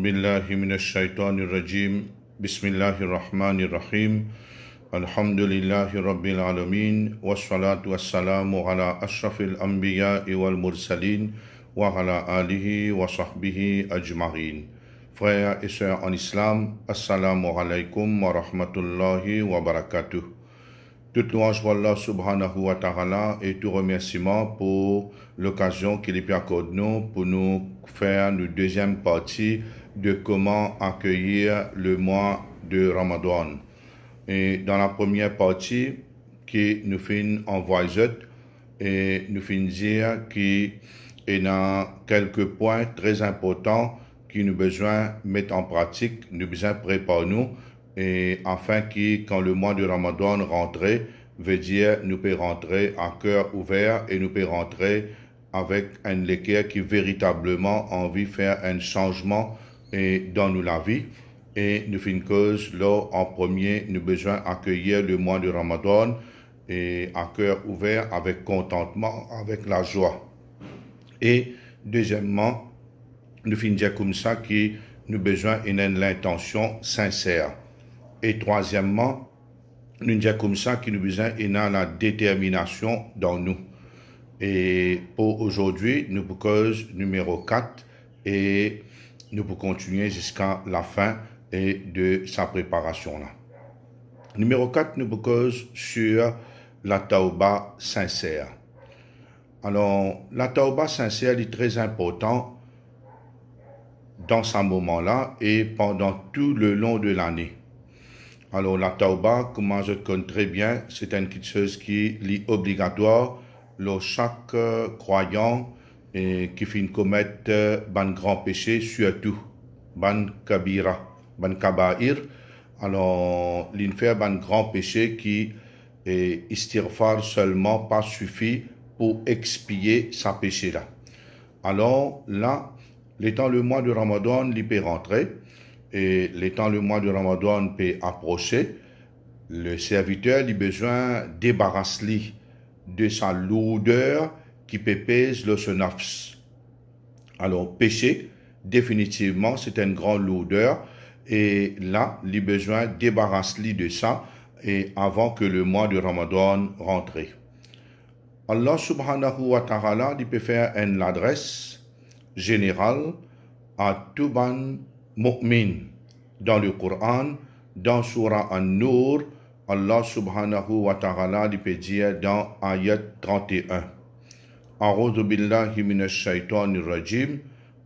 بالله من الشيطان الرجيم بسم الله الرحمن الرحيم الحمد لله رب العالمين والصلاة والسلام على أشرف الأنبياء والمرسلين وعلى آله وصحبه أجمعين. Frères et sœurs en islam, assalamu alaikum wa rahmatullahi wa barakatuh. Toute louange pour Allah subhanahu wa ta'ala et tout remerciement pour l'occasion qu'il lui accorde nous pour nous faire une deuxième partie de comment accueillir le mois de Ramadan. Et dans la première partie, qui nous fait en voisette et nous fait dire qu'il y a quelques points très importants qui nous besoin mettre en pratique, nous besoin préparer nous et afin que quand le mois de Ramadan rentrer, veut dire nous peut rentrer à cœur ouvert et nous peut rentrer avec un équerre qui véritablement a envie de faire un changement dans nous la vie. Et nous faisons une cause là en premier, nous besoin accueillir le mois de Ramadan et à cœur ouvert avec contentement, avec la joie. Et deuxièmement, nous faisons dire comme ça que nous besoin d'une l'intention sincère. Et troisièmement, nous disons comme ça que nous besoin d'une la détermination dans nous. Et pour aujourd'hui, nous pour cause numéro 4 et nous pour continuer jusqu'à la fin de sa préparation là. Numéro 4, nous pour cause sur la tauba sincère. Alors, la tauba sincère est très important dans ce moment-là et pendant tout le long de l'année. Alors, la tauba, comment je connais très bien, c'est une petite chose qui est obligatoire chaque croyant qui finit commettre un grand péché, surtout ban kabira, ban kabair. Alors, il fait un grand péché qui est istighfar seulement pas suffit pour expier sa péché là. Alors là, l'étant le mois de Ramadan, il peut rentrer et l'étant le mois de Ramadan peut approcher, le serviteur a besoin de débarrasser de sa lourdeur qui peut peser le nafs. Alors, péché, définitivement, c'est une grande lourdeur. Et là, il a besoin de débarrasser de ça et avant que le mois de Ramadan rentre. Allah subhanahu wa ta'ala, il peut faire une adresse générale à tout ban mu'min. Dans le Coran, dans Surah An-Nur, Allah subhanahu wa ta'ala il peut dire dans ayat 31. A'udhu billahi minash shaitanir rajim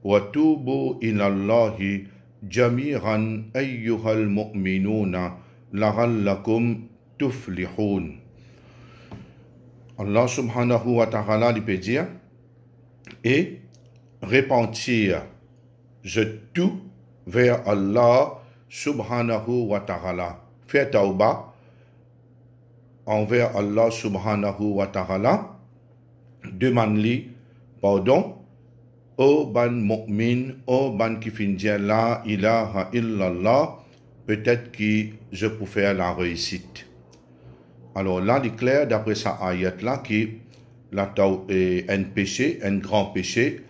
wa tubu ila Allahi jami'an ayyuhal mu'minuna la'allakum tuflihun. Allah subhanahu wa ta'ala il peut dire et repentir je tout vers Allah subhanahu wa ta'ala. Faire tauba envers Allah subhanahu wa ta'ala, demande-lui pardon, ô ban mu'min, ô ban qui finit la ilaha illallah, peut-être que je peux faire la réussite. Alors là, il est clair, d'après sa ayat là, que la tauba est un péché, un grand péché,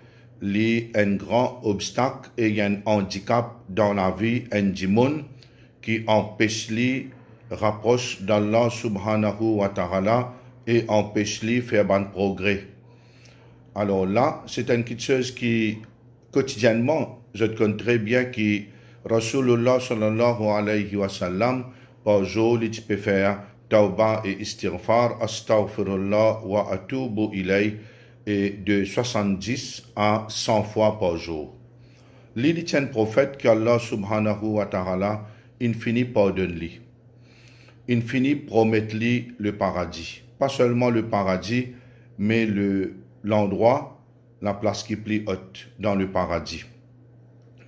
un grand obstacle et un handicap dans la vie, un démon qui empêche lui rapproche d'Allah subhanahu wa ta'ala et empêche lui faire un progrès. Alors là, c'est une petite chose qui, quotidiennement, je connais très bien que Rasulullah sallallahu alayhi wa sallam, par jour, il peut faire tauba et istighfar, astaghfirullah wa atubu ilay, et de 70 à 100 fois par jour. Il est un prophète qu'Allah subhanahu wa ta'ala, il finit pardonne-lui. Il finit promettre-lui le paradis. Pas seulement le paradis, mais l'endroit, la place qui est plus haute dans le paradis.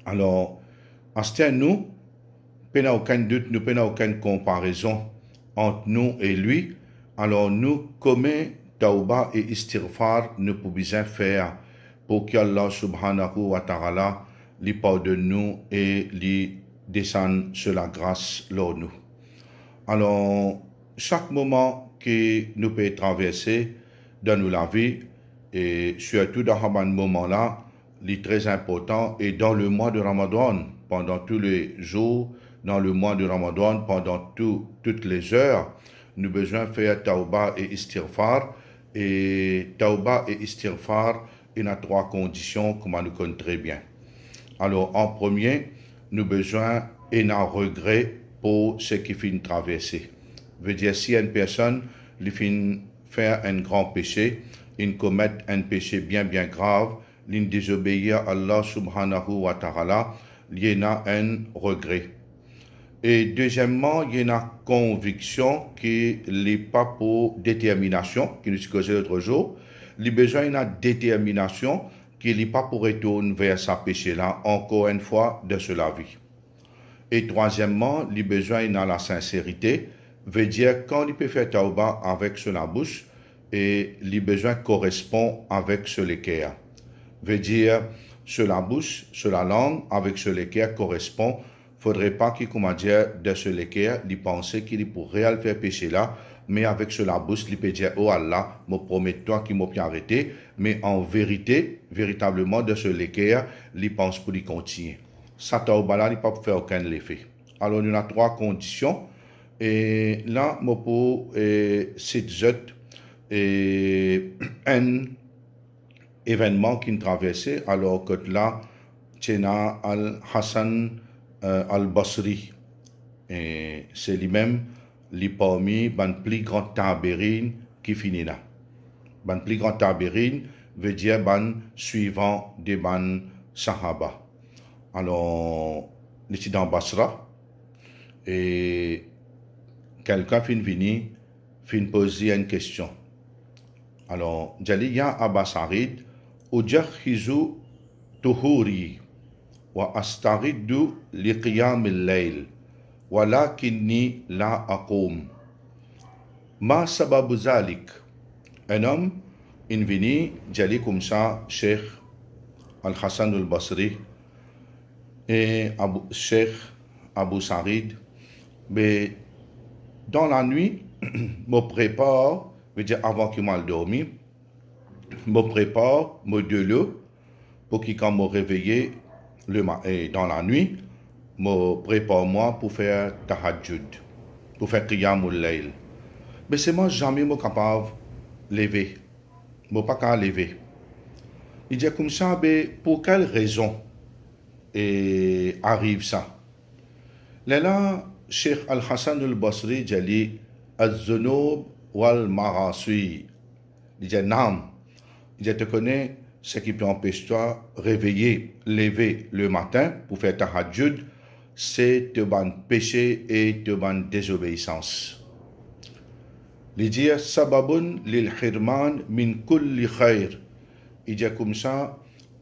Alors, à ce temps, nous n'avons aucun doute, nous n'avons aucune comparaison entre nous et lui. Alors, nous, comment tauba et istighfar nous pouvons faire pour qu'Allah subhanahu wa ta'ala lui pardonne nous et lui descende sur la grâce lors nous. Alors, chaque moment que nous pouvons traverser dans la vie, et surtout dans ce moment-là, est très important, et dans le mois de Ramadan, pendant tous les jours, dans le mois de Ramadan, pendant toutes les heures, nous avons besoin de faire tauba et istighfar. Et tauba et istighfar, il y a 3 conditions que nous connaissons très bien. Alors, en premier, nous avons besoin d'un regret pour ce qui finit traverser. Veut dire, si une personne finit faire un grand péché, il commet un péché bien grave, il désobéir à Allah subhanahu wa ta'ala, il y a un regret. Et deuxièmement, il y a une conviction qui n'est pas pour détermination, qui nous causait l'autre jour. Il y a besoin d'une détermination qui n'est pas pour retourner vers sa péché-là, encore une fois, de cela vie. Et troisièmement, il y a besoin de la sincérité, veut dire quand il peut faire tauba avec sur la bouche, et les besoins correspondent avec ce l'équerre. Veut dire, sur la bouche, sur la langue, avec ce l'équerre correspond. Faudrait pas qu'il, comment dire, de ce l'équerre, il pense qu'il pourrait faire péché là, mais avec sur la bouche, il peut dire, oh Allah, me promets-toi qu'il m'a bien arrêté, mais en vérité, véritablement, de ce l'équerre, il pense pour y continuer. Ça, tauba là, il ne peut pas faire aucun effet. Alors, il y a 3 conditions, et là, je peux citer et un événement qui traversait alors que là, Tchena al-Hassan al-Basri, et c'est lui-même, les parmi les plus grands tabérines qui finit là. Les plus grands tabérines veut dire les suivants des Sahaba. Alors, j'étais dans Basra, et quelqu'un fin poser une question. Alors, Jaliya Abasarid, Ujakhizu Tuhuri, wa Astariddu liqiyam al-layl, walakinni la aqum. Ma sababu zalik? Un homme, il vient, Jali comme ça, Cheikh Al-Hassan al-Basri, et Cheikh Abu Sarid, mais dans la nuit, me prépare, veut dire avant qu'il m'aille dormir, me prépare, me de l'eau, pour qu'il quand me réveille dans la nuit, me prépare moi pour faire tahajjud, pour faire qiyamul layl. Mais c'est moi jamais me capable de lever, me pas qu'à lever. Il dit comme ça, mais pour quelle raison arrive ça? Là, Cheikh Al-Hassan al-Basri dit Az-Zunub wal-Marasui. Il dit Nam. Il dit, tu connais ce qui peut empêcher toi réveiller, lever le matin pour faire tahajjud, c'est te ban péché et te ban désobéissance. Il dit Sababun lil hirman min kulli khair. Il dit comme ça,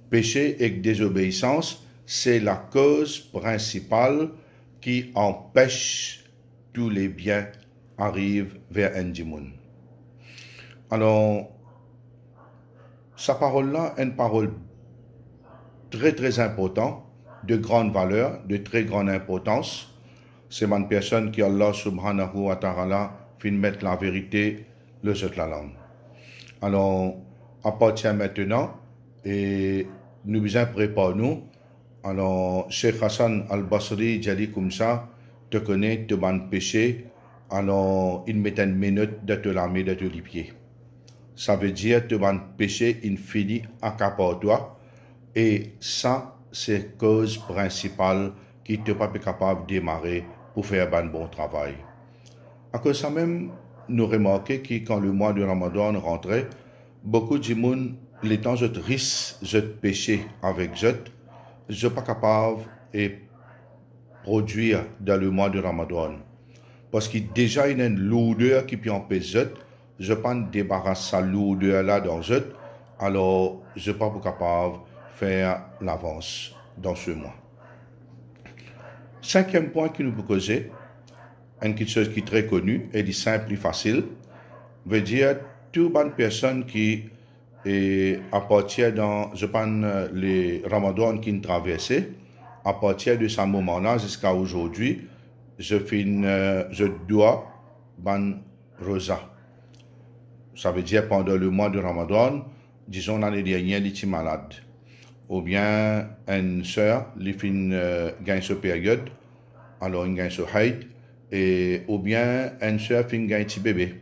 péché et désobéissance, c'est la cause principale qui empêche tous les biens arrivent vers un djimoun. Alors, sa parole-là est une parole très importante, de grande valeur, de très grande importance. C'est une personne qui, Allah subhanahu wa ta'ala, fait mettre la vérité, le jeu de la langue. Alors, à partir maintenant, et nous besoin préparer nous. Alors, Cheikh Hassan al-Basri, j'ai dit comme ça, te connais, te ban péché, alors il met une minute de te lamer de tous les pieds. Ça veut dire, te ban péché, il finit à toi, et ça, c'est cause principale qui te pas capable de démarrer pour faire un bon travail. À cause de ça même, nous remarquons que quand le mois de Ramadan rentrait, beaucoup de gens, les temps de risque, de péché avec eux, je ne suis pas capable de produire dans le mois de Ramadan. Parce qu'il déjà y a une lourdeur qui peut empêcher, je ne peux pas débarrasser cette lourdeur-là dans eux, alors je ne suis pas capable de faire l'avance dans ce mois. 5e point qui nous peut causer, une chose qui est très connue et simple et facile, veut dire toute bonne personne qui à partir dans, je pense, les Ramadan qui nous traversaient, à partir de ce moment-là jusqu'à aujourd'hui, je dois ban rosa. Ça veut dire pendant le mois de Ramadan, disons l'année dernière, j'étais malade. ou bien une sœur, qui gagne ce période, alors il gagne ce haït, et ou bien une sœur qui gagne un bébé,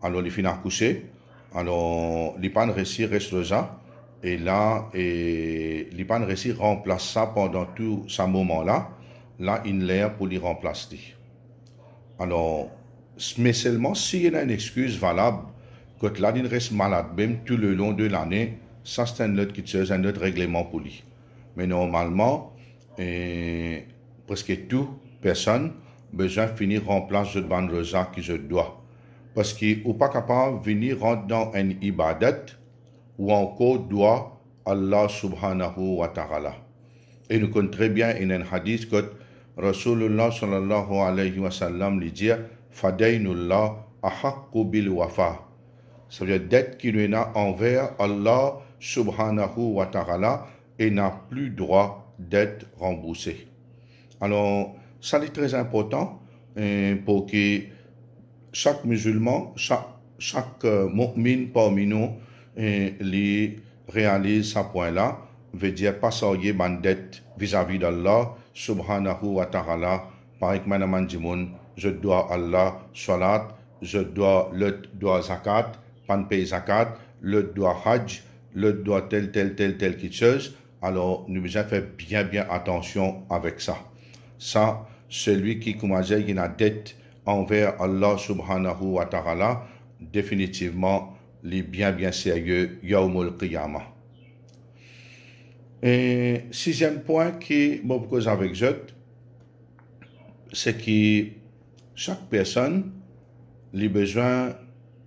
alors il finit accoucher, alors il pas réussi reste ça, et là, il pas réussi remplacer ça pendant tout ce moment-là, là il l'air pour lui remplacer. Alors, mais seulement s'il y a une excuse valable, quand là, il reste malade, même tout le long de l'année, ça c'est un autre règlement pour lui. Mais normalement, presque toute personne besoin de finir remplacer le ban rosa qui je dois. Parce qu'il n'est pas capable de venir rentrer dans un ibadat ou encore doit Allah subhanahu wa ta'ala. Et nous connaissons très bien in un hadith que Rasulullah sallallahu alayhi wa sallam lui dit Fadaynullah ahaqqu bil wafa. Ça veut dire dette qui nous a envers Allah subhanahu wa ta'ala et n'a plus droit d'être remboursé. Alors, ça est très important pour que chaque musulman, chaque mu'min parmi nous réalise ce point-là, veut dire pas ça y est dette vis-à-vis d'Allah subhanahu wa ta'ala. Par exemple, je dois Allah salat, je dois le dois zakat, pas payer zakat, le doit hajj, le doit telle quelque chose. Alors, nous devons faire bien attention avec ça. Ça, celui qui, comme je disais, il a dette envers Allah subhanahu wa ta'ala, définitivement, il est bien sérieux, Yawmul Qiyamah. Et sixième point qui me pose avec je, c'est que chaque personne a besoin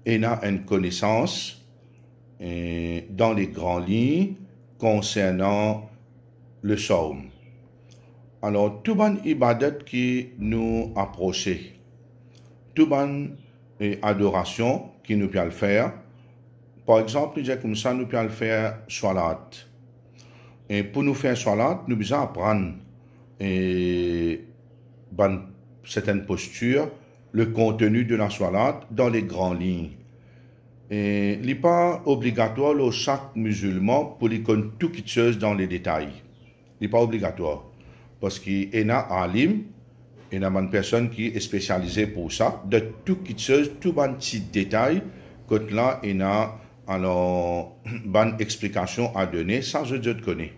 d'une connaissance dans les grandes lignes concernant le psaume. Alors, tout bon ibadat qui nous approche, tout bon adoration qui nous peut le faire, par exemple, comme ça, nous pouvons le faire salat. Et pour nous faire salat, nous devons apprendre certaines postures, le contenu de la salat dans les grandes lignes. Et il n'est pas obligatoire pour chaque musulman pour lui connaître tout quelque chose dans les détails. Il n'est pas obligatoire. Parce qu'il y a un alim, il y a une personne qui est spécialisée pour ça, de tout quelque chose, tout un petit détail, quand là, il y a alors bonne explication à donner, ça je te connais.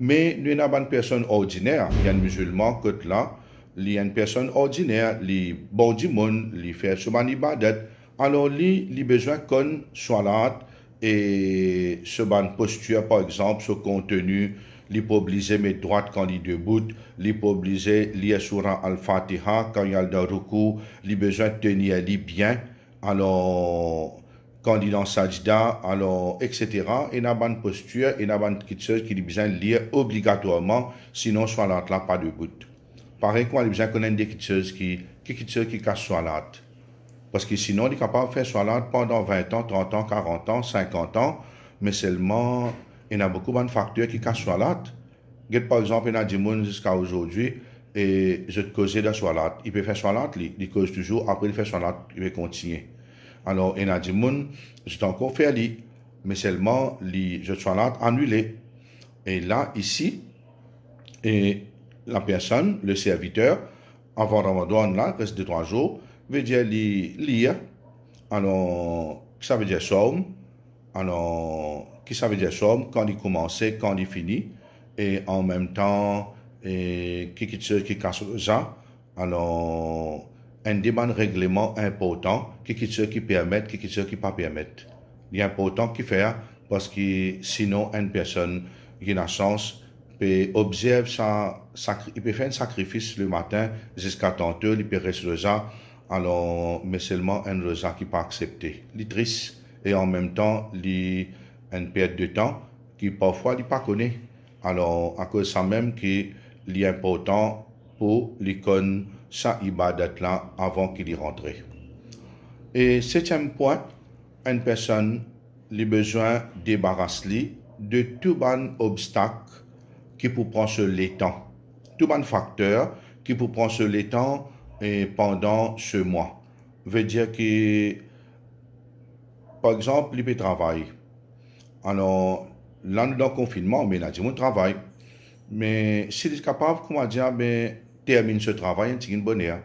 Mais il y a une personne ordinaire, il y a un musulman que là, il y a une personne ordinaire, il bon du monde, il fait souvent ibadat, alors il a besoin qu'on soit et ce bonne posture par exemple, ce contenu, il peut obliger mes droites quand il est debout, il peut obliger lire surah al-Fatiha quand il y a le ruku, il a besoin de tenir les bien, alors quand il est dans sajda, alors, etc. Il y a une bonne posture, il y a une bonne chose qu'il a besoin de lire obligatoirement, sinon, soit là, pas debout. Pareil, il a besoin de connaître des choses qui cassent salat. Parce que sinon, il est capable de faire salat pendant 20 ans, 30 ans, 40 ans, 50 ans, mais seulement, il y a beaucoup de facteurs qui cassent salat. Par exemple, il y a des gens jusqu'à aujourd'hui, et je te cause de salat. Il peut faire salat, il cause toujours, après il fait salat, il va continuer. Alors, il y a des gens, je encore fait lui, mais seulement, je suis là annulé. Et là, ici, et la personne, le serviteur, avant Ramadan, là, reste de 3 jours, veut dire lire. Alors, ça veut dire somme. Alors, qui ça veut dire somme, quand il commence, quand il finit. Et en même temps, quelque chose qui casse ça. Alors, un débat de règlement important, quelque chose qui permet, quelque chose qui ne pas permettre. Il est important qu'il fait, parce que sinon, une personne qui a la chance peut observer il peut faire un sacrifice le matin jusqu'à tantôt, il peut rester rosa, alors, mais seulement un rosa qui n'est pas accepté. Il est triste et en même temps, il a une perte de temps qui parfois il pas connaît. Alors, à cause de ça même, qu'il est important pour l'icône sa ibadat là avant qu'il y rentre. Et septième point, une personne a besoin de débarrasser de tout bon obstacle qui peut prendre sur le temps, tout bon facteur qui peut prendre sur le temps pendant ce mois. Veut dire que, par exemple, il peut travailler. Alors, là, nous dans le confinement, mais nous avons dit, travail. Mais si vous êtes capable, comment dire, ben, termine ce travail, c'est une bonne heure.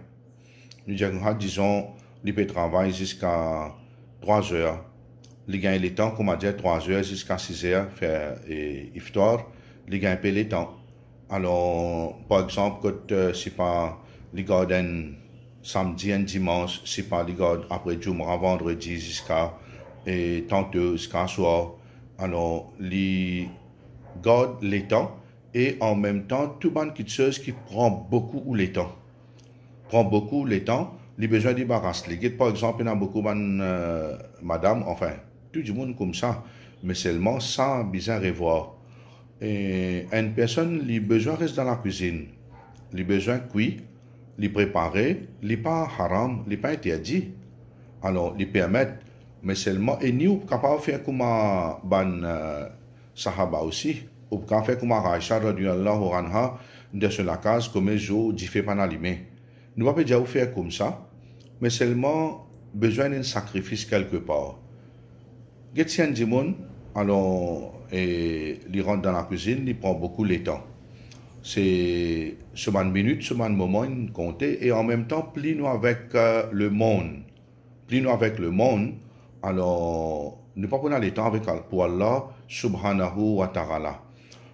Nous disons, il peut travailler jusqu'à 3 heures. Il gagne le temps, comment dire, 3 heures jusqu'à 6 heures, faire iftar. Il gagne peu le temps. Alors, par exemple, quand c'est pas les gardes samedi et dimanche, c'est pas les gardes après Jumra, vendredi jusqu'à tantôt jusqu'à soir. Alors, les gardes le temps et en même temps, tout le monde qui prend beaucoup le temps. Prend beaucoup le temps, les besoins débarrassent. Par exemple, il y a beaucoup de madame, enfin, tout le monde comme ça, mais seulement sans besoin revoir. Et une personne, les besoins restent dans la cuisine. Les besoins cuits, les préparer, les pas haram, les pas interdits. Alors, les permettre, mais seulement, et nous, capables de faire comme Sahaba aussi, ou capable de faire comme Aisha, radiallahu anha, de sur la case, comme un jour, d'y faire pas allumer. Nous ne pouvons pas déjà faire comme ça, mais seulement besoin d'un sacrifice quelque part. Getien Dimon, alors, il rentre dans la cuisine, il prend beaucoup de temps. C'est semaine minute, semaine moment, il compte, et en même temps, plus nous avec le monde. Plus nous avec le monde, alors, nous ne pouvons pas prendre le temps avec pour Allah, subhanahu wa ta'ala.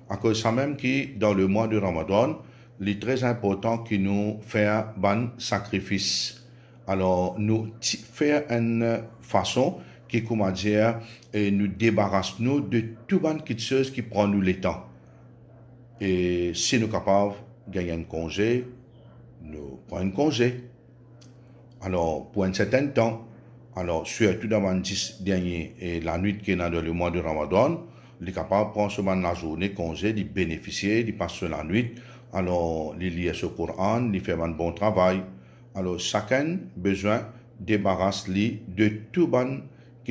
À cause de ça même qui, dans le mois de Ramadan, il est très important que nous fassions un sacrifice. Alors, nous faisons une façon qui, comment dire, nous débarrassons de tout bonne chose qui prend nous le temps. Et si nous sommes capables de gagner un congé, nous prenons un congé. Alors, pour un certain temps, alors, surtout dans les 10 derniers et la nuit qui est dans le mois de Ramadan, il est capable de prendre la journée congé, de bénéficier, de passer la nuit. Alors, il lit ce Coran, il fait un bon travail. Alors, chacun a besoin de débarrasser de tout bonne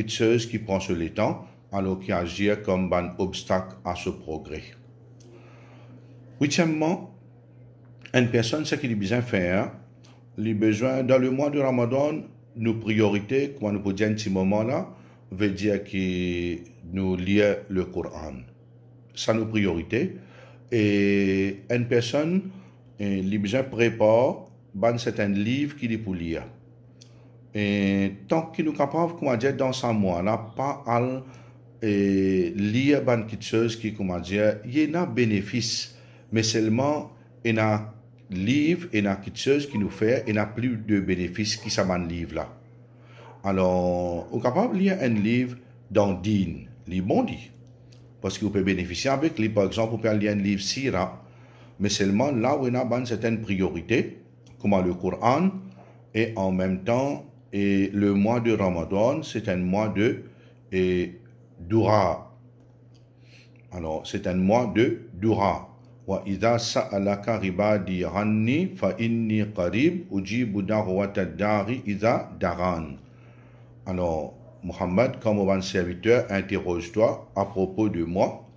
chose qui prend sur le temps, alors qui agit comme un obstacle à ce progrès. Huitièmement, une personne, ce qu'il a besoin de faire, les besoins dans le mois de Ramadan, nos priorités, comme nous pouvons dire un petit moment là, veut dire que nous lisons le Coran. C'est nos priorités. Et une personne, les besoins prépare, c'est un livre qu'il est pour lire. Et tant qu'il nous capable, comment dire, dans ce mois-là, pas à lire quelque chose qui, comment dire, il y a un bénéfice, mais seulement il y a un livre, il y a quelque chose qui nous fait, il y a plus de bénéfices qui sont dans ce livre-là. Alors, on est capable de lire un livre dans Dîn, les bons dit. Parce que vous pouvez bénéficier avec lui, par exemple, vous pouvez lire un livre Sira, mais seulement là où il y a une certaine priorité, comme le Coran, et en même temps, et le mois de Ramadan, c'est un mois de Dura. Alors, c'est un mois de Dura. Wa idha sa'alaka ribadi anni fa inni qarib ujibu da'wata dari idha daran. Alors, Mohammed, comme mon serviteur, interroge-toi à propos de moi.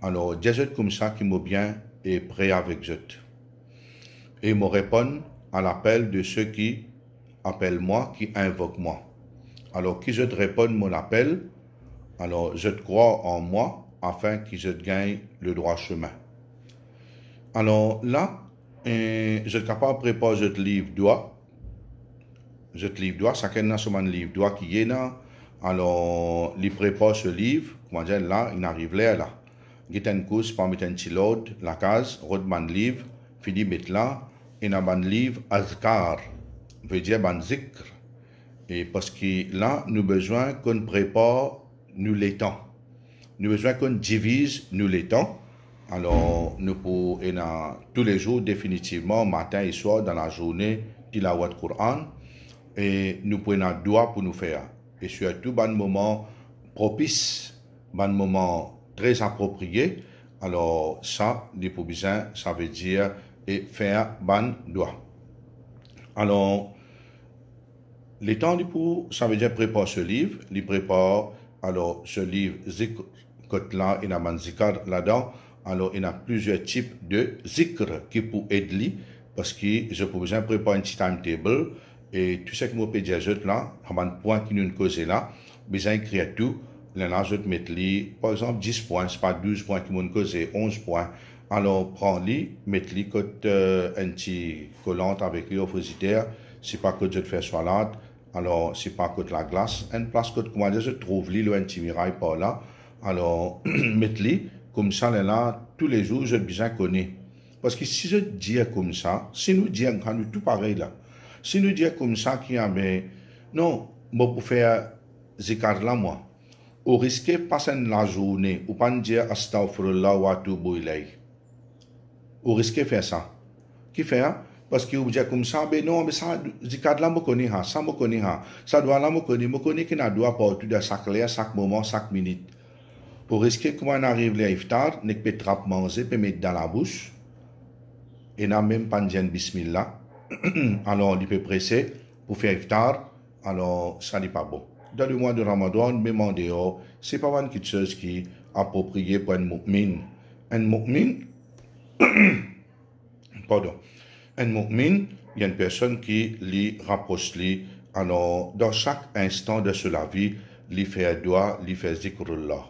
Alors, dis comme ça qui m'a bien et prêt avec je. Et me répond à l'appel de ceux qui appellent moi, qui invoquent moi. Alors, qui je te réponds mon appel, alors je te crois en moi afin que je te gagne le droit chemin. Alors là, je suis capable de préparer ce livre doigt. Je te livre doigt, chacun a son livre doigt qui est là. Alors, il prépare ce livre, comment dire, là, il arrive là. Il y a une course pour mettre un petit load, la case, rodman livre, fini mettre là, et dans un livre, azkar, veut dire un zikr. Et parce que là, nous avons besoin qu'on prépare nous les temps. Nous avons besoin qu'on divise nous les temps. Alors, nous pouvons, tous les jours, définitivement, matin et soir, dans la journée, tilawat Coran, et nous pouvons un doigt pour nous faire. Et surtout, un moment propice, un moment très approprié. Alors, ça, les besoin, ça veut dire et faire un doigt. Alors, les temps du pour, ça veut dire préparer ce livre. Il prépare, alors, ce livre, zikr, là, il y a un zikr là-dedans. Alors, il y a plusieurs types de zikr qui peuvent aider, parce que je peux besoin préparer un petit timetable. Et tout ce que je peux dire là, il y a un point qui nous cause là, besoin d'écrire tout là, je te mets par exemple, 10 points, c'est pas 12 points qui m'ont causé, 11 points. Alors, prends-les, mets-les côté un petit collante avec les au frigidaire. C'est pas que je te fais salade. Alors, c'est pas côté la glace. Une place que comment dire, je trouve les, un petit mirail par là. Alors, mets-les, comme ça, là, tous les jours, je bien connais. Parce que si je dis comme ça, si nous disons quand nous tout pareil là, si nous disons comme ça, qu'il y a, mais, non, moi, pour faire zikar là, moi, au risque de passer la journée, ou pas dire astaghfirullah wa atubu ilayh. Au risque de faire ça. Qui fait, hein? Parce que vous dites comme ça, mais non, mais ça, zikar là, je connais, ça, je connais, ça doit là, je connais qu'il n'a doit pas tout de chaque l'air, chaque moment, chaque minute. Au risque que quand on arrive à l'iftar, on peut trapper manger, peut mettre dans la bouche, et n'a même pas dit bismillah. Alors, il peut presser pour faire iftar, alors ça n'est pas bon. Dans le mois de Ramadan, même en dehors, c'est pas une chose qui est appropriée pour un mu'min. Un mu'min, pardon, un mu'min, il y a une personne qui lui rapproche lui, alors dans chaque instant de sa vie, lui fait doigt, lui fait zikrullah.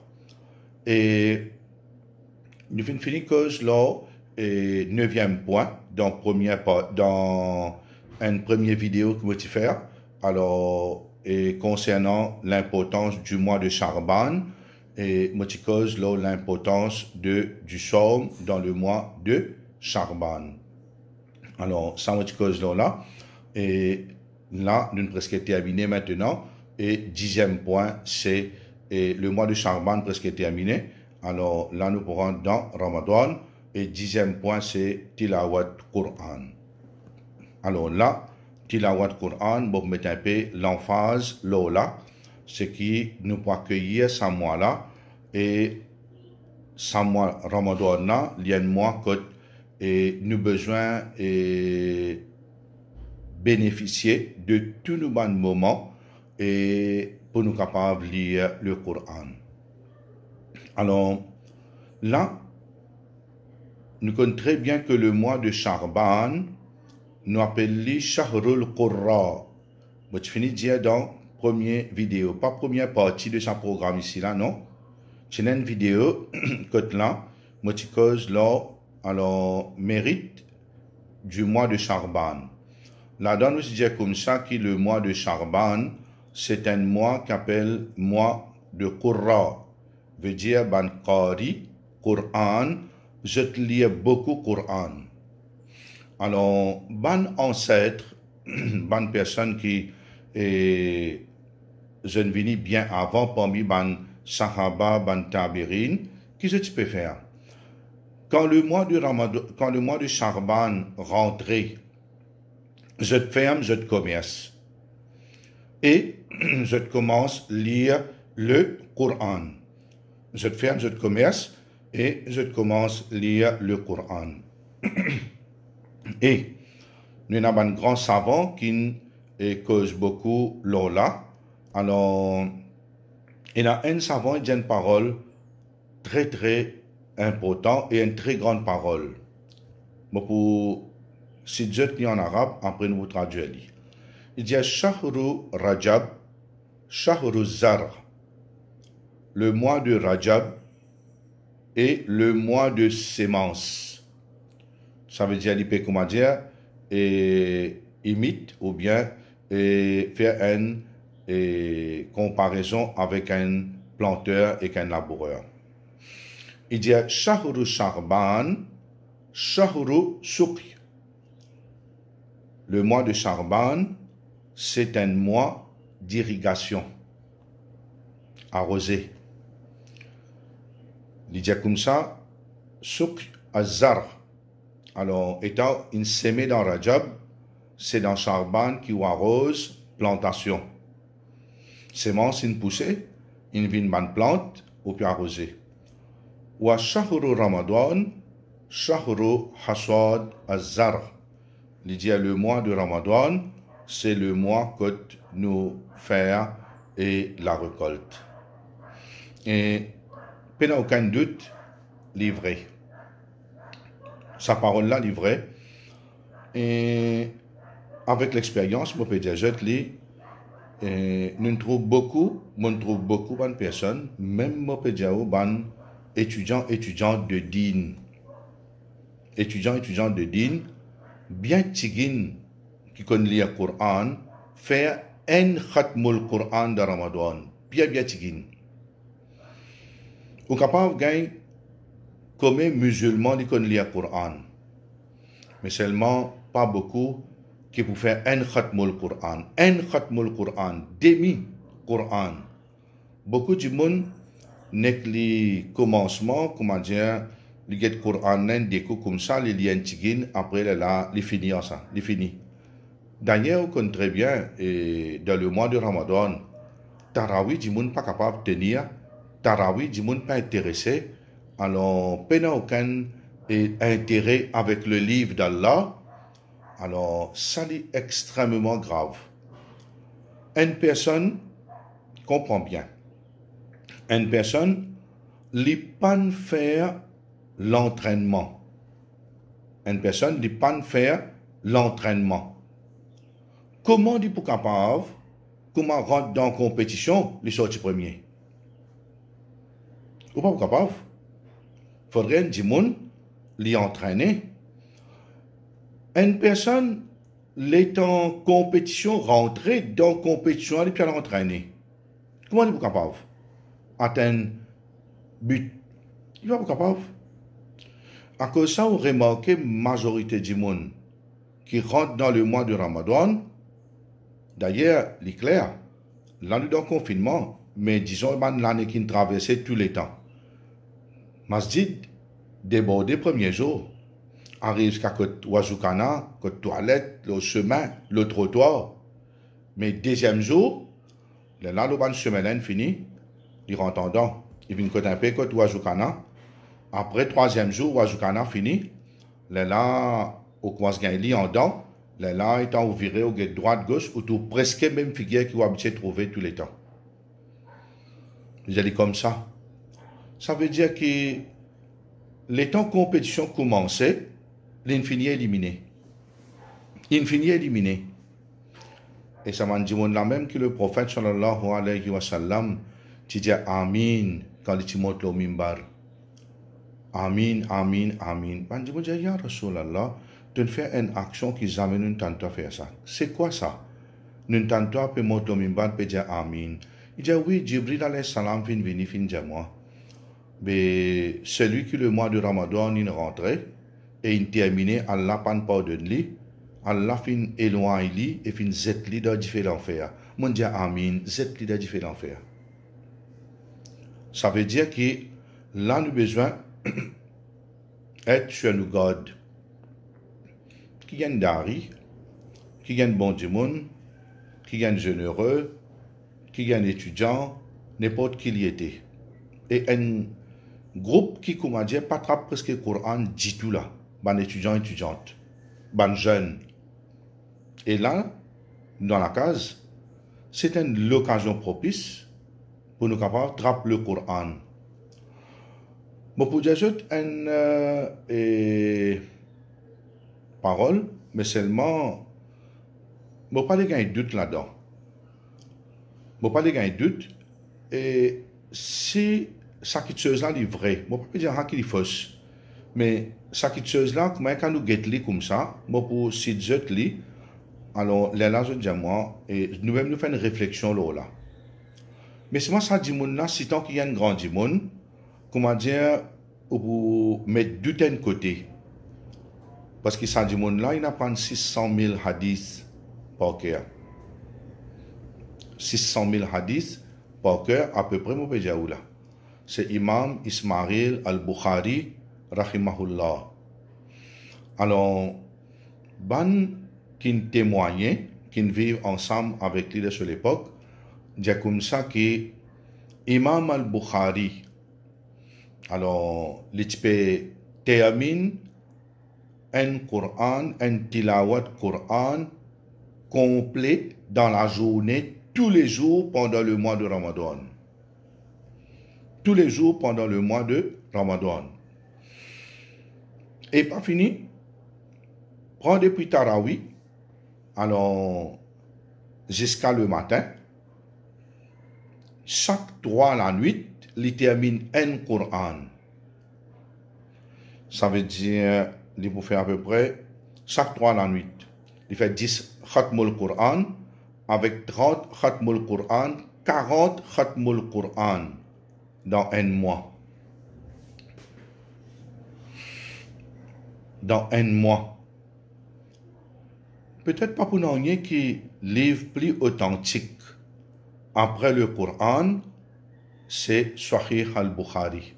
Et nous finissons que là, et 9e point, dans une première vidéo que je vais faire, alors, et concernant l'importance du mois de Charban, et je cause là l'importance du psaume dans le mois de Charban. Alors, ça je cause là, et là, nous avons presque terminé maintenant, et 10e point, c'est le mois de Charban presque terminé. Alors, là, nous pourrons dans Ramadan, et 10e point, c'est Tilawat Quran. Alors là, Tilawat Quran, pour mettre un peu l'emphase, là, ce qui nous peut accueillir ce mois-là, et ce mois Ramadan, il y a un mois que nous avons besoin de bénéficier de tous nos bons moments et pour nous capables de lire le Coran. Alors, là, nous connaissons très bien que le mois de Charban, nous appelons Shahrul Qurra. Je finis de dire dans la première vidéo, pas première partie de ce programme ici, là, non. C'est une vidéo que là, je cause là, alors, mérite du mois de Charban. Là-dedans, nous disons comme ça que le mois de Charban, c'est un mois qu'appelle mois de Qurra. Veut dire, ban Qari, Quran, je te lis beaucoup Quran. Alors, ban ancêtre, ban personne qui est, je ne venais bien avant parmi ban Sahaba, ban Tabirin, qu'est-ce que tu peux faire? Quand le mois de Ramadan, quand le mois de Charban rentrait, je te ferme, je te commerce. Et je te commence à lire le Coran. Je te ferme, je te commerce et je te commence à lire le Coran. Et nous avons un grand savant qui cause beaucoup là. Alors, il y a un savant qui a une parole très très importante et une très grande parole. Mais pour si Dieu dit en arabe, après nous traduire. Il dit Shahru Rajab, Shahru Zar, le mois de Rajab et le mois de sémence. Ça veut dire, il peut comment dire, et imite ou bien et faire une comparaison avec un planteur et un laboureur. Il dit Shahru Sharban, Shahru Sukri. Le mois de Charban, c'est un mois d'irrigation, arrosé. Il dit comme ça, Souk Azar. Alors, étant une sémée dans Rajab, c'est dans Charban qui arrose plantation. Sémence, une poussée, une vine bonne plante, ou puis arrosée. Ou à Shahru Ramadan, Shahru Hasad Azar. Il dit le mois de Ramadan, c'est le mois que nous faisons et la récolte. Et il n'y a aucun doute, livré. Sa parole-là, livrée. Et avec l'expérience, je peux dire, je lis nous trouvons beaucoup de personnes, même moi peut dire étudiants de din, étudiants de din, bien tigin qui connaissent lire le Coran, faire un khatmul Coran de Ramadan, bien tigin. Ou capable gagner comme musulman qui connaissent lire le Coran, mais seulement pas beaucoup qui pour faire un khatmul Coran, demi Coran. Beaucoup de monde n'est que le commencement, comment dire, les get Coran n'est des coups comme ça, les liens tigin, après là, les finit ça, les finit. D'ailleurs, on connaît très bien, et dans le mois de Ramadan, Tarawi, du monde pas capable de tenir, Tarawi, du monde pas intéressé, alors, pas aucun intérêt avec le livre d'Allah, alors, ça est extrêmement grave. Une personne comprend bien. Une personne n'est pas faire l'entraînement. Une personne n'est pas faire l'entraînement. Comment dit pour capable, comment rentrer dans la compétition, les sorties premiers? Ou pas capable? Faudrait un monde l'y entraîner. Une personne est en compétition, rentrer dans la compétition, et puis l'entraîner. Comment dit pour capable? Atteindre but. Il va pas capable. À cause de ça, on remarque la majorité du monde qui rentre dans le mois de Ramadan. D'ailleurs, il est clair, l'année de confinement, mais disons l'année qui traversait tous les temps. Masjid débordé premier jour, arrive jusqu'à côté Ouazoukana, côté toilette, le chemin, le trottoir. Mais deuxième jour, là, le chemin fini, il rentre en dedans. Il vient côté un peu côté Ouazoukana. Après troisième jour, Ouazoukana fini, là, au Kouasgaïli en dedans. Là, étant viré au droite, gauche, autour presque même figure qu'il va habitué trouver tous les temps. Vous allez comme ça. Ça veut dire que les temps de compétition commençaient, l'infini est éliminé. Infini est éliminé. Et ça m'a dit là même que le prophète sallallahu alayhi wa sallam, tu dis Amin quand tu montes au mimbar. Amin, Amin, Amin. Ben, je me dis, ya Rasulallah, de faire une action qui nous amène une tante à faire ça. C'est quoi ça? Une tante peut monter au mimbar peut dire Amin. Il dit oui, Jibril alayhi salam fin venir fin dire moi. Mais celui qui le mois de Ramadan il rentrait et il terminait, Allah pas pardonne lui, Allah fin éloigne lui et fin zet lui dans différents l'enfer. Mon dit Amin, zet lui dans différents l'enfer. Ça veut dire que là nous besoin être sur nous garde. Qui gagne d'ari, qui gagne bon du monde, qui gagne généreux, qui gagne étudiant, n'importe qui y était. Et un groupe qui, comment dire, pas trappe presque le Coran dit tout là, ban étudiant, étudiante, ban jeune. Et là, dans la case, c'est une occasion propice pour nous capables de trapper le Coran. Bon, pour dire une parole, mais seulement, bon, pas les gars, doute là-dedans. Bon, pas les gars, doute. Et si ça qui chose là est vrai, bon, pas dire qu'il est fausse. Mais ça qui chose là, comment quand nous guettons comme ça, bon, pour si je lis, alors, là, je dis moi, et nous-mêmes, nous faisons une réflexion là. Mais c'est moi, ça dit là, si tant qu'il y a un grand monde, comment dire, pour mettre tout d'un côté. Parce que ça dit là, il n'a pas 600 000 hadiths par cœur. 600 000 hadiths par cœur, à peu près, mon pédia là. C'est Imam Ismail al-Bukhari, rahimahullah. Alors, ban qui témoignent, qui vivent ensemble avec lui sur l'époque, dit comme ça que Imam al-Bukhari, alors, il termine un Coran, un tilawat Coran complet dans la journée, tous les jours pendant le mois de Ramadan. Tous les jours pendant le mois de Ramadan. Et pas fini, prend depuis Tarawi, alors jusqu'à le matin, chaque 3 la nuit, il termine un Coran. Ça veut dire, il peut faire à peu près chaque 3 la nuit. Il fait 10 khatmul Coran avec 30 khatmul Coran, 40 khatmul Coran dans un mois. Dans un mois. Peut-être pas pour nous qui livre plus authentique après le Coran, c'est Sahih al-Bukhari.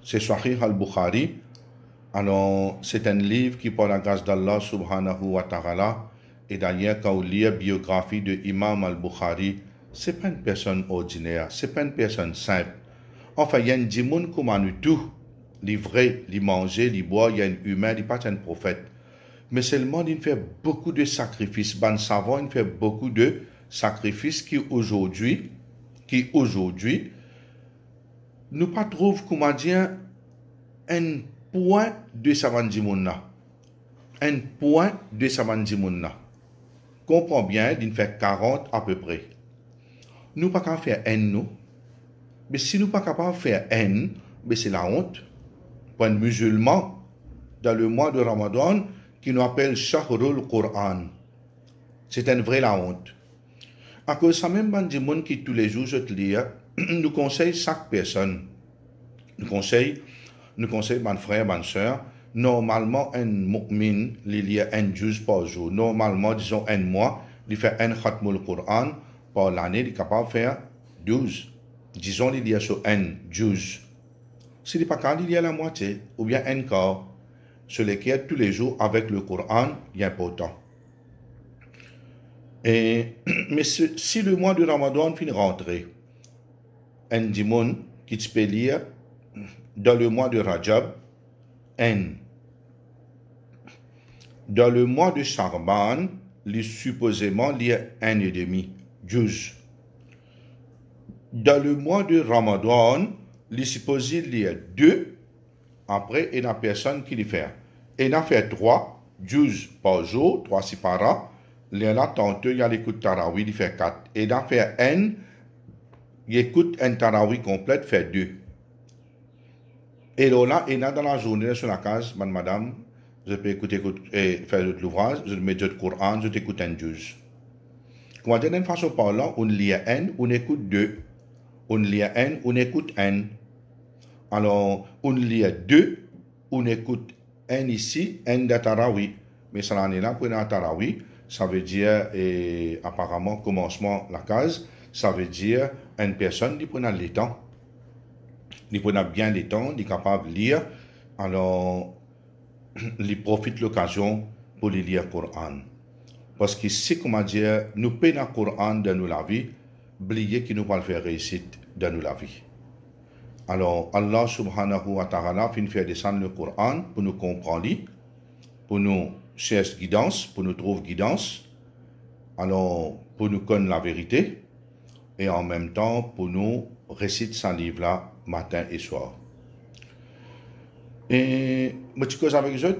C'est Sahih al-Bukhari. Alors, c'est un livre qui, par la grâce d'Allah subhanahu wa ta'ala, et d'ailleurs, quand on lit la biographie de Imam al-Bukhari, c'est pas une personne ordinaire, c'est pas une personne simple. Enfin, il y a un dimoun comme nous tout, les vrais, les manger, les boire, il y a un humain, il n'est pas un prophète. Mais seulement, il fait beaucoup de sacrifices. Ben savant, il fait beaucoup de sacrifices qui aujourd'hui, nous pas trouve, comment dire, un point de Savandimouna. Un point de Savandimouna. Comprends bien, il fait 40 à peu près. Nous pas qu'à faire un, nous. Mais si nous pas capable de faire un, mais c'est la honte. Pour un musulman, dans le mois de Ramadan, qui nous appelle Shahrul Quran. C'est une vraie la honte. À cause de ça, même des gens qui tous les jours je te lis, nous conseille chaque personne. Nous conseille, mon frère, ma soeur, normalement, un mu'min, il lit un juz par jour. Normalement, disons un mois, il fait un khatmul Quran. Par l'année, il est capable de faire 12. Disons, il y a sur un juz. S'il n'est pas capable, il y a la moitié, ou bien un quart, sur lesquels tous les jours, avec le Coran, il est important. Mais si le mois de Ramadan finit rentrer, un dimon qui te peut lire dans le mois de Rajab, un. Dans le mois de Charban, il supposément lire 1,5, juz. Dans le mois de Ramadan, il supposé lire 2, après, il y a personne qui le fait. Il y a fait 3, juz par jour, 3 si par an. Il y a tantôt, il y a l'écoute Tarawi, il fait 4. Et il a fait 1, il écoute un Tarawi complète, fait 2. Et là, il y a dans la journée, sur la case, madame, je peux écouter faire l'ouvrage, je mets le Coran, je t'écoute un juz. Comment dire, d'une façon parlant, on lit un, on écoute 2. On lit un, on écoute un. Alors, on lit 2, on écoute un ici, un de Tarawi. Mais ça en est là pour un Tarawi. Ça veut dire, apparemment, commencement la case, ça veut dire une personne qui prend le temps. Il prend bien le temps, il est capable de lire. Alors, il profite de l'occasion pour lire le Coran. Parce que c'est, comment dire, nous payons le Coran dans nos vie, oublier qu'il nous va le faire réussite dans nos vie. Alors, Allah subhanahu wa ta'ala fait faire descendre le Coran pour nous comprendre, pour nous chercher guidance, pour nous trouver guidance, alors pour nous connaître la vérité, et en même temps pour nous réciter ce livre-là matin et soir. Et je suis cause avec vous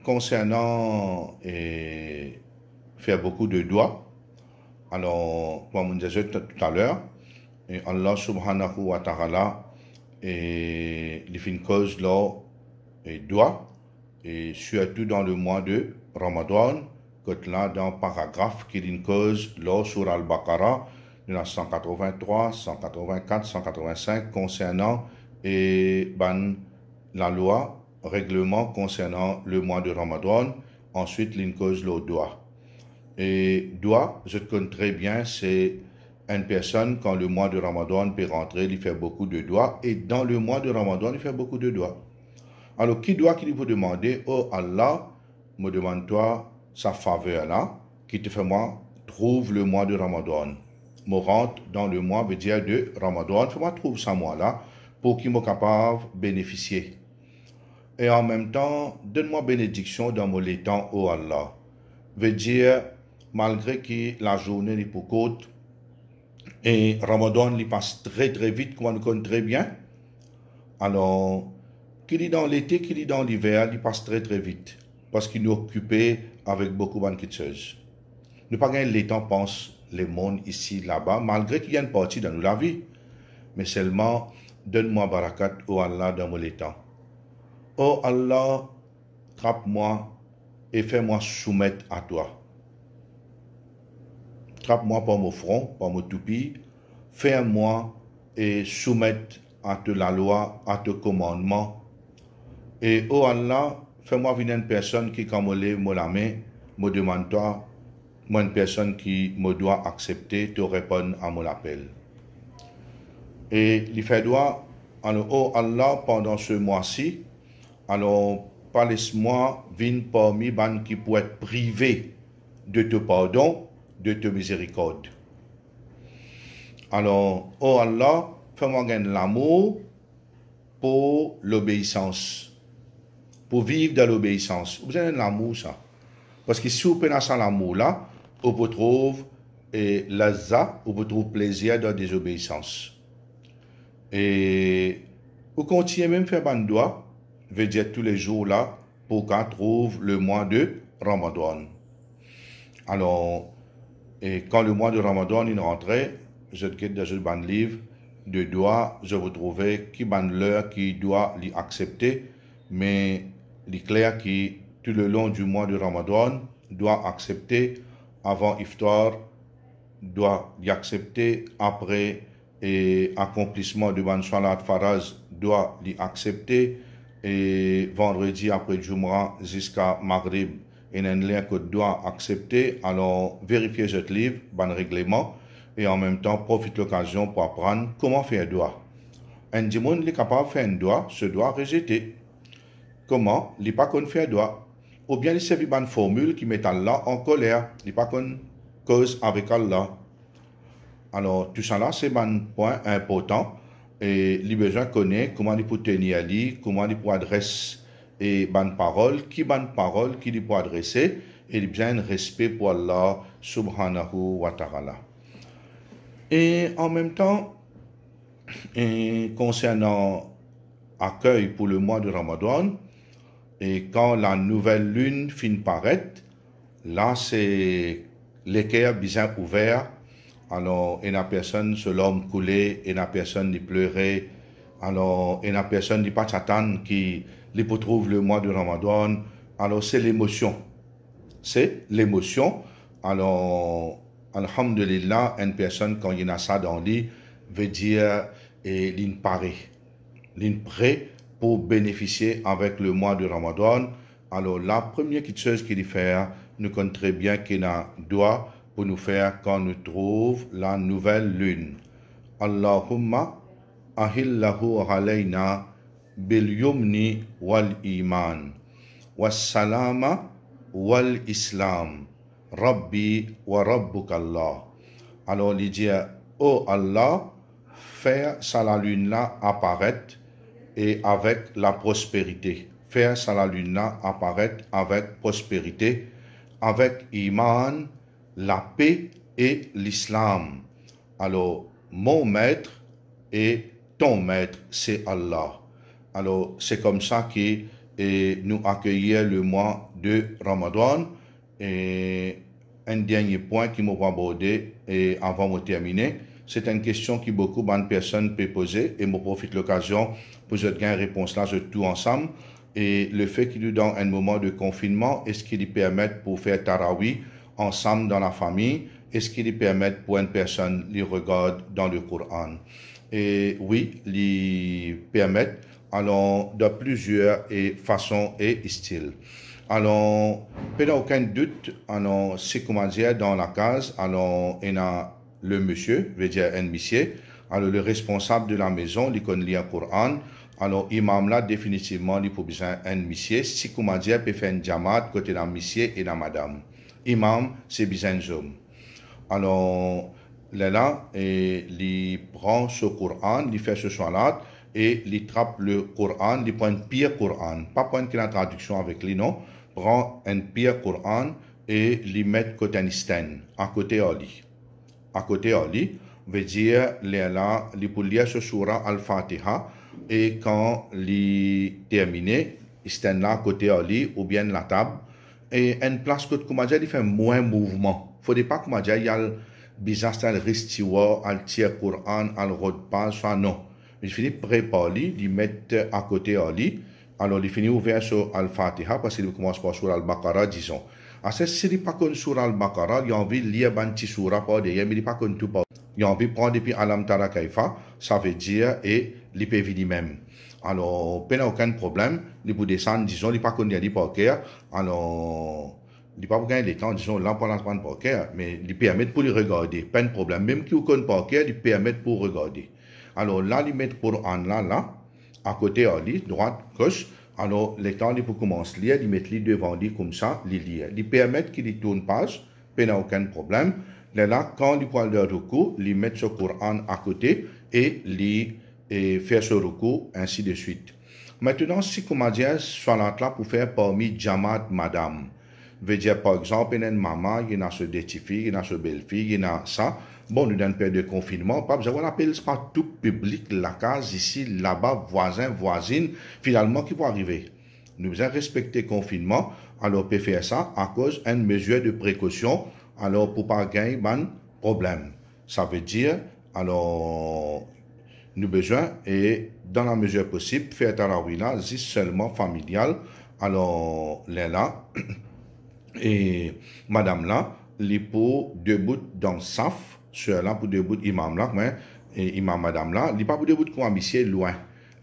concernant faire beaucoup de doigts. Alors, comme je disais tout à l'heure, Allah subhanahu wa ta'ala il fait une cause là et doigt, et surtout dans le mois de Ramadan, que là dans le paragraphe qui est une cause là sur Al-Baqarah, 183, 184, 185 concernant la loi, règlement concernant le mois de Ramadan, ensuite une cause le doigt. Et doigt, je te connais très bien, c'est une personne, quand le mois de Ramadan peut rentrer, il fait beaucoup de doigts, et dans le mois de Ramadan, il fait beaucoup de doigts. Alors, qui doit qu'il vous demander, oh Allah, me demande-toi sa faveur-là, qui te fait moi, trouve le mois de Ramadan. Me rentre dans le mois, veut dire de Ramadan, fais-moi trouve ça mois-là, pour qu'il me capable de bénéficier. Et en même temps, donne-moi bénédiction dans mon temps, oh Allah. Veut dire, malgré que la journée est pour courte, et Ramadan, il passe très très vite, comme on le connaît très bien. Alors, qu'il est dans l'été, qu'il est dans l'hiver, il passe très très vite. Parce qu'il nous est occupé avec beaucoup de choses. Nous pas gagner le temps, pense, les mondes ici, là-bas, malgré qu'il y a une partie dans la vie. Mais seulement, donne-moi barakat, oh Allah, dans mon temps. Oh Allah, trappe-moi et fais-moi soumettre à toi. Trappe-moi par mon front, par mon toupie, fais-moi et soumettre à te la loi, à tes commandements. Et oh Allah, fais-moi venir une personne qui, quand me lève la main, me demande toi, moi une personne qui me doit accepter, te répondre à mon appel. Et il fait droit, alors oh Allah, pendant ce mois-ci, alors pas laisse-moi venir parmi ban qui pourrait être privé de te pardon, de te miséricorde. Alors, oh Allah, fais-moi gagner l'amour pour l'obéissance, pour vivre dans l'obéissance. Vous avez l'amour, ça. Parce que si vous prenez ça l'amour là, on peut trouver l'azza, on peut trouver plaisir dans la désobéissance. Et vous continuez même à faire un doigt, veut dire tous les jours là, pour qu'on trouve le mois de Ramadan. Alors, et quand le mois de Ramadan il rentrait, je quitte dans un livre de doigts, je vous trouvais qui ban l'heure qui doit l'y accepter, mais il est clair qui tout le long du mois de Ramadan doit accepter avant iftar, doit l'y accepter après et accomplissement de ban salat faraz doit l'y accepter et vendredi après Jumra jusqu'à Maghrib et un lien que doit accepter, alors vérifiez ce livre, ban règlement, et en même temps profite l'occasion pour apprendre comment faire un doigt. Un dimon est capable de faire un doigt, ce doigt rejeté. Comment? Il n'est pas qu'on fait un doigt. Ou bien il servit une formule qui met Allah en colère, il n'est pas qu'on cause avec Allah. Alors tout ça là, c'est un point important. Et il besoin connaître comment il peut tenir à lui, comment il peut adresser et bonne parole qui il peut adresser et il besoin de respect pour Allah subhanahu wa ta'ala. Et en même temps, concernant accueil pour le mois de Ramadan, et quand la nouvelle lune finit paraître, là c'est l'équerre bien ouvert. Alors, et la personne se l'homme coulé, et la personne qui pleurait, alors, et la personne qui pas s'attendre qui les trouve le mois de Ramadan. Alors, c'est l'émotion. C'est l'émotion. Alors, alhamdulillah, une personne, quand il y a ça dans lui, veut dire, et l'in paraît. L'in prêt pour bénéficier avec le mois de Ramadan. Alors, la première chose qu'il fait, nous connaissons très bien qu'il a doit pour nous faire quand nous trouve la nouvelle lune. Allahumma ahillahu alayna bil yumni wal iman wassalama wal islam rabbi wa rabbukallah. Alors il dit oh Allah, faire ça la lune là apparaître et avec la prospérité. Faire ça la lune là apparaître avec prospérité, avec iman, la paix et l'islam. Alors, mon maître et ton maître, c'est Allah. Alors, c'est comme ça que nous accueillons le mois de Ramadan. Et un dernier point qui m'a abordé et avant de terminer, c'est une question que beaucoup de personnes peuvent poser et je profite de l'occasion pour je gagner une réponse là, je tout ensemble. Et le fait qu'il est dans un moment de confinement, est-ce qu'il lui permet pour faire tarawih ensemble dans la famille, est-ce qu'il lui permet pour une personne qui regarde dans le Coran? Et oui, lui permet alors de plusieurs façons et styles. Alors, pas aucun doute, alors c'est comment dire dans la case, alors il y a le monsieur, veut dire un monsieur, alors le responsable de la maison, il connaît le Coran. Alors, imam là, définitivement, il faut besoin un monsieur. Si comment dire, peut faire un jamaat côté la monsieur et la madame. Imam, c'est besoin d'homme. Alors, là, il prend ce Coran, il fait ce salat, et il trappe le Coran, il prend un pire Coran. Pas prendre la traduction avec lui, non. Prend un pire Coran et il met côté un stand, à côté de lui. À côté de lui, veut dire, là, il peut lire ce surah Al-Fatiha, et quand il termine, il stand là, à côté de lui, ou bien la table, et une place que, comment dire, il fait moins mouvement. Il ne faut pas, comment dire, il y a bizarre al ristiwa, al tir Coran, al rodpa, soit non. Il finit préparer lui, il met à côté à lui. Alors, il finit ouvert sur Al-Fatiha parce qu'il commence par sur Al-Baqarah, disons. Alors, si il n'est pas connu sur Al-Baqarah, il a envie de lire un petit surah par derrière, mais il n'est pas connu tout par. Il a envie de prendre depuis Alam Tara Kaifa, ça veut dire, et il peut vivre même. Alors, il n'y a aucun problème. Il peut descendre, disons, il n'est pas connu à par cœur. Alors, il n'est pas pour gagner le temps, disons, là, pour l'entendre par cœur, mais il permet pour le regarder. Pas de problème. Même qui vous connaît par cœur, il permet pour regarder. Alors, là, il met le Coran là, à côté à lui, droite, gauche. Alors, les temps, il peut commencer à lire, il met lui devant lui comme ça, il lit. Il permet qu'il tourne page, il n'y a aucun problème. Là, quand il prend le recours, il met ce Coran à côté et il fait ce recours, ainsi de suite. Maintenant, si comment dire, soit là pour faire parmi Jamaat Madame, veut dire par exemple, il y a une maman, il y a ce petit fille, il y a ce belle fille, il y a ça. Bon, nous dans une période de confinement, pas besoin d'appel pas tout public, la case ici, là-bas, voisin, voisine, finalement, qui peut arriver. Nous avons respecté le confinement, alors on peut faire ça à cause d'une mesure de précaution, alors pour pas gagner un problème. Ça veut dire, alors, nous besoin, et dans la mesure possible, faire tarawih si seulement familial, alors, là, et madame là, les pour debout dans le saf, sur là pour debout imam là, mais imam madame là, les pas pour debout comme monsieur loin.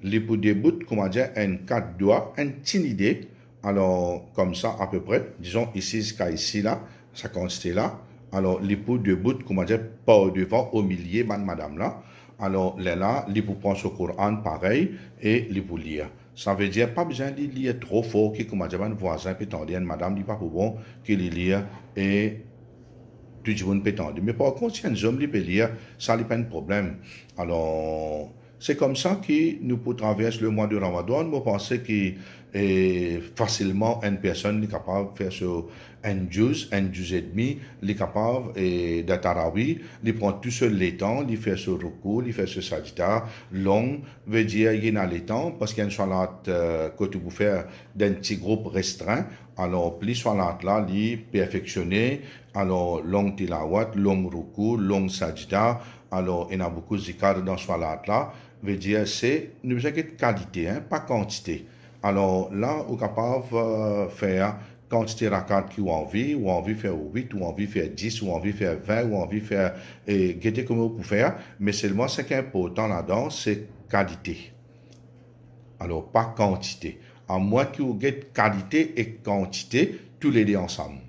Les pour debout, comment dire, un quatre doigts, une petite idée. Alors, comme ça, à peu près, disons ici, jusqu'à ici là, ça consiste là. Alors, les pour debout, comment dire, pas devant, au milieu, madame là. Alors, là, les pour prendre ce Coran pareil et les pour lire. Ça veut dire pas besoin de lire trop fort, qui comme un voisin peut tendre, madame dit pas pour bon, qu'il lire et tout le monde peut tendre. Mais par contre, si un homme peut lire, ça n'est pas un problème. Alors, c'est comme ça que nous pouvons traverser le mois de Ramadan. Nous pensons que facilement une personne est capable de faire sur un juz et demi, il est capable de tarawih, il prend tout seul les temps, il fait ce recours, il fait ce sajda long, veut dire il y a les temps, parce qu'il y a une salat que tu peux faire d'un petit groupe restreint, alors plus salat là, il est perfectionné, alors long tilawat, long recours, long sajda, alors il y a beaucoup de zikar dans salat là, veut dire c'est, nous avons une qualité, hein, pas quantité. Alors là, on est capable de faire quantité de rakat qui ont envie, ou envie de faire 8, ou envie de faire 10, ou envie de faire 20, ou envie de faire guetter comme vous pouvez faire. Mais seulement ce qui est important là-dedans, c'est qualité. Alors, pas quantité. À moins que vous ayez qualité et quantité, tous les deux ensemble.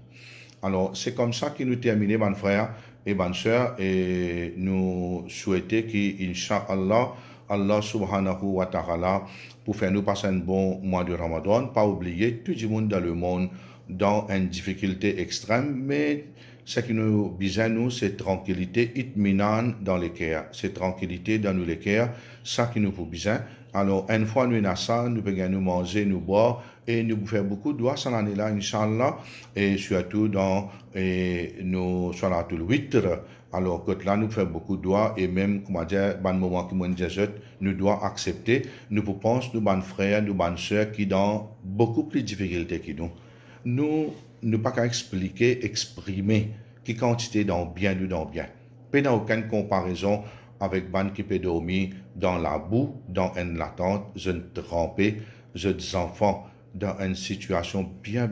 Alors, c'est comme ça que nous terminons, mes frères et mes sœurs, et nous souhaitons qu'Inch'Allah, Allah subhanahu wa ta'ala, pour faire nous passer un bon mois de Ramadan, pas oublier tout le monde dans le monde dans une difficulté extrême, mais ce qui nous besoin, nous, c'est tranquillité, itminan dans les cœurs, c'est tranquillité dans nous les cœurs, ça qui nous faut besoin. Alors, une fois nous avons ça, nous pouvons nous manger, nous boire, et nous faire beaucoup de doigts cette année-là, Inch'Allah, et surtout dans nos salatul witr. Alors, que là, nous faisons beaucoup de doigts, et même, comment dire, dans le moment que nous devons accepter, nous pensons, nous, nos frères, nos sœurs, qui dans beaucoup plus de difficultés que nous. Nous ne pas qu'à exprimer qui quantité dans bien ou dans bien. Pas dans aucune comparaison avec ban qui peut dormir dans la boue, dans une latente, jeunes trempés, jeunes enfants, dans une situation bien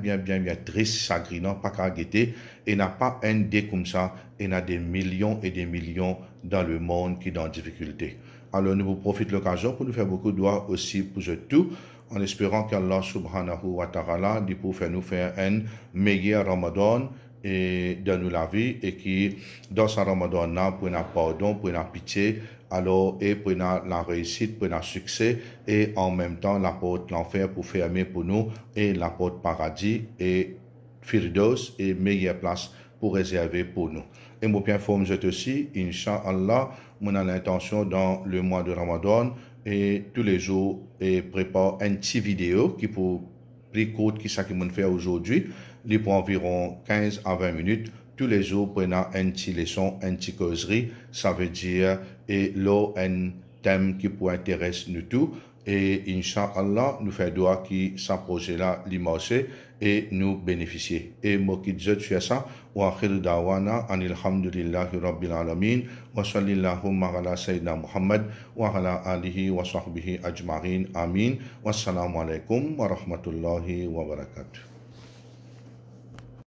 triste, chagrinante, pas qu'à guetter, et n'a pas un dé comme ça, et n'a des millions et des millions dans le monde qui sont en difficulté. Alors nous vous profitons de l'occasion pour nous faire beaucoup de doigts aussi pour tout, en espérant qu'Allah subhanahu wa ta'ala dit pour faire nous faire un meilleur Ramadan et dans nous la vie, et qui dans ce Ramadan-là pour un pardon, pour une pitié, alors et pour la réussite, pour un succès, et en même temps la porte l'enfer pour fermer pour nous, et la porte paradis et Firdaus et meilleure place pour réserver pour nous. Et mon bien forme je aussi, Inch'Allah, on a l'intention dans le mois de Ramadan et tous les jours et prépare une petite vidéo qui pour plus courte qui ça qui m'ont fait aujourd'hui, il pour environ 15 à 20 minutes. Tous les jours, prenant une petite leçon, une petite causerie, ça veut dire, et là, un thème qui peut intéresser nous tous, et Inch'Allah, nous faisons doigt qui s'approche là, l'immerser et nous bénéficier. Et moi qui dis ça, wa akhir dawana anil hamdulillahi rabbil alamin wa sallallahu ala sayyidina Muhammad wa ala alihi wa sahbihi ajma'in. Amin. Wassalamu alaikum wa rahmatullahi wa barakatuh.